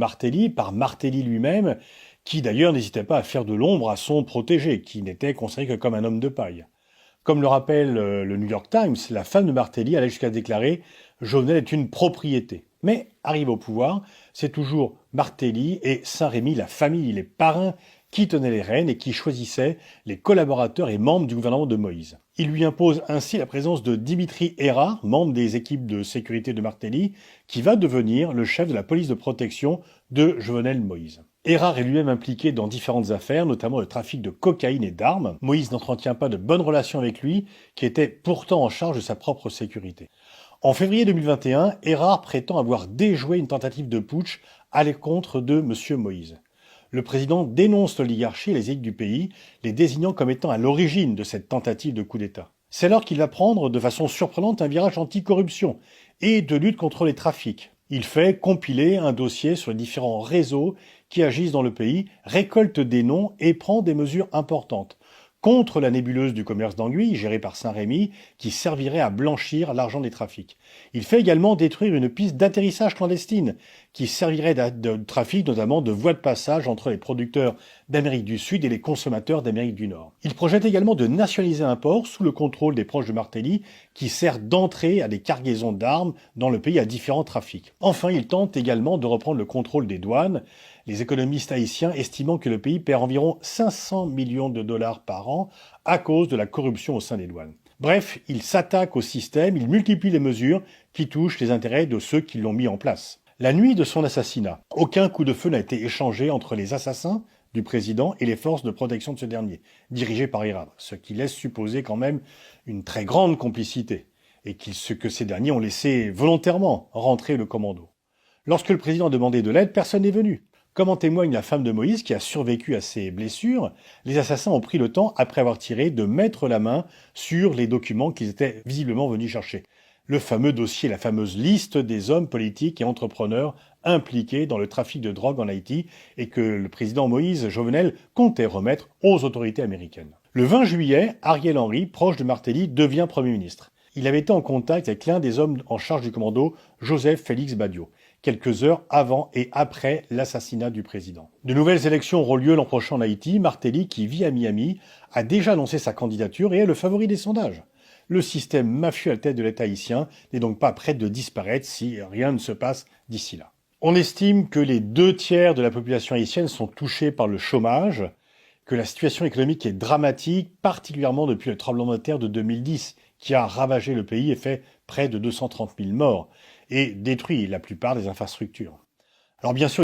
Martelly par Martelly lui-même, qui d'ailleurs n'hésitait pas à faire de l'ombre à son protégé, qui n'était considéré que comme un homme de paille. Comme le rappelle le New York Times, la femme de Martelly allait jusqu'à déclarer « Jovenel est une propriété ». Mais, arrivé au pouvoir, c'est toujours Martelly et Saint-Rémy, la famille, les parrains, qui tenaient les rênes et qui choisissaient les collaborateurs et membres du gouvernement de Moïse. Il lui impose ainsi la présence de Dimitri Hérard, membre des équipes de sécurité de Martelly, qui va devenir le chef de la police de protection de Jovenel Moïse. Hérard est lui-même impliqué dans différentes affaires, notamment le trafic de cocaïne et d'armes. Moïse n'entretient pas de bonnes relations avec lui, qui était pourtant en charge de sa propre sécurité. En février 2021, Hérard prétend avoir déjoué une tentative de putsch à l'encontre de M. Moïse. Le président dénonce l'oligarchie et les élites du pays, les désignant comme étant à l'origine de cette tentative de coup d'État. C'est alors qu'il va prendre de façon surprenante un virage anti-corruption et de lutte contre les trafics. Il fait compiler un dossier sur les différents réseaux qui agissent dans le pays, récolte des noms et prend des mesures importantes contre la nébuleuse du commerce d'anguilles, gérée par Saint-Rémy, qui servirait à blanchir l'argent des trafics. Il fait également détruire une piste d'atterrissage clandestine, qui servirait de trafic, notamment de voies de passage entre les producteurs d'Amérique du Sud et les consommateurs d'Amérique du Nord. Il projette également de nationaliser un port sous le contrôle des proches de Martelly, qui sert d'entrée à des cargaisons d'armes dans le pays à différents trafics. Enfin, il tente également de reprendre le contrôle des douanes, les économistes haïtiens estimant que le pays perd environ 500 millions de dollars par an à cause de la corruption au sein des douanes. Bref, il s'attaque au système, il multiplie les mesures qui touchent les intérêts de ceux qui l'ont mis en place. La nuit de son assassinat, aucun coup de feu n'a été échangé entre les assassins du président et les forces de protection de ce dernier, dirigées par Hérard, ce qui laisse supposer quand même une très grande complicité, et que ces derniers ont laissé volontairement rentrer le commando. Lorsque le président a demandé de l'aide, personne n'est venu. Comme en témoigne la femme de Moïse qui a survécu à ses blessures, les assassins ont pris le temps, après avoir tiré, de mettre la main sur les documents qu'ils étaient visiblement venus chercher. Le fameux dossier, la fameuse liste des hommes politiques et entrepreneurs impliqués dans le trafic de drogue en Haïti et que le président Moïse Jovenel comptait remettre aux autorités américaines. Le 20 juillet, Ariel Henry, proche de Martelly, devient Premier ministre. Il avait été en contact avec l'un des hommes en charge du commando, Joseph Félix Badiou, quelques heures avant et après l'assassinat du président. De nouvelles élections auront lieu l'an prochain en Haïti. Martelly, qui vit à Miami, a déjà annoncé sa candidature et est le favori des sondages. Le système mafieux à la tête de l'État haïtien n'est donc pas prêt de disparaître si rien ne se passe d'ici là. On estime que les 2/3 de la population haïtienne sont touchés par le chômage, que la situation économique est dramatique, particulièrement depuis le tremblement de terre de 2010, qui a ravagé le pays et fait près de 230 000 morts, et détruit la plupart des infrastructures. Alors bien sûr,